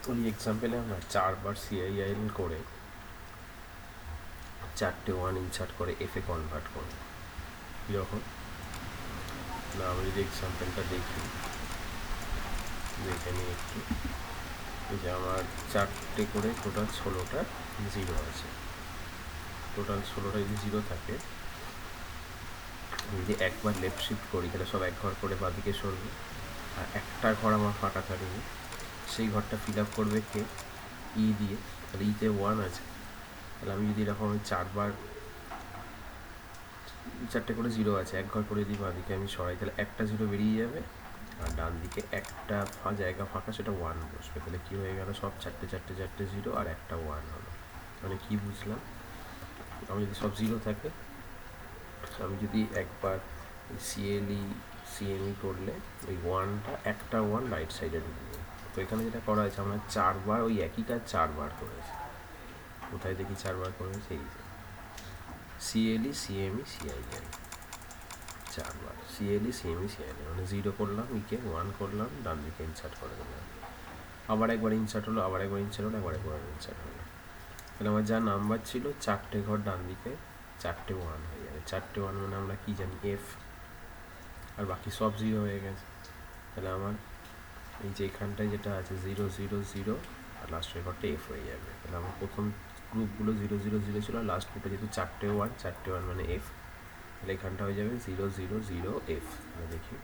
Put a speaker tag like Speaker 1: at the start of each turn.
Speaker 1: ওই এক্সাম্পলে আমরা 4বার CIL করে 4টে 1 ইনসার্ট করে এফে কনভার্ট করব। কীরকম না, আমি যদি এক্সাম্পলটা দেখে নিই একটু, যে আমার 4টে করে টোটাল 16টা জিরো আছে। টোটাল 16টা যদি জিরো থাকে, যদি একবার লেফট শিফট করি তাহলে সব এক ঘর করে বাঁদিকে সরবে, আর একটা ঘর আমার ফাঁকা থাকবে, সেই ঘরটা ফিল আপ করবে কে? ই দিয়ে। তাহলে ইতে 1 আছে, তাহলে আমি যদি এরকম 4টে করে জিরো আছে, এক ঘর করে যদি বাঁদিকে আমি সরাই, তাহলে একটা জিরো বেরিয়ে যাবে, আর ডান দিকে একটা জায়গা ফাঁকা, সেটা 1 বসবে। তাহলে কী হয়ে গেল? সব 4টে জিরো আর একটা 1 হলো। মানে কি বুঝলাম? আমি যদি সব জিরো থাকে, আমি যদি একবার সিএমই করলে ওই 1টা একটা 1 রাইট সাইডে ঢুকবে। তো এখানে যেটা করা হয়েছে, আমরা 4বার ওই একই কাজ 4বার করেছি। কোথায় দেখি 4বার করেছি? এই যে সিএমই সিআইএল 4বার, সিএমই সিআইএল, মানে 0 করলাম ইকে, 1 করলাম, ডান দিকে ইনসার্ট করে দিলাম, আবার একবার ইনসার্ট হলো, আবার একবার ইনসার্ট হলো, একবার ইনসার্ট হলো। তাহলে আমার যা নাম্বার ছিল 4টে ঘর ডান দিকে 4টে 1 হয়ে যাবে। 4টে 1 মানে আমরা কি জানি? এফ। আর বাকি সব জিরো হয়ে গেছে। তাহলে আমার এই যে এখানটায় যেটা আছে 0 0 0, আর লাস্টের ঘরটা এফ হয়ে যাবে। তাহলে আমার প্রথম গ্রুপগুলো 0 0 0 ছিল, আর লাস্ট গ্রুপে যেহেতু 4টে 1 মানে এফ, তাহলে এখানটা হয়ে যাবে 0 0 0 এফ। দেখি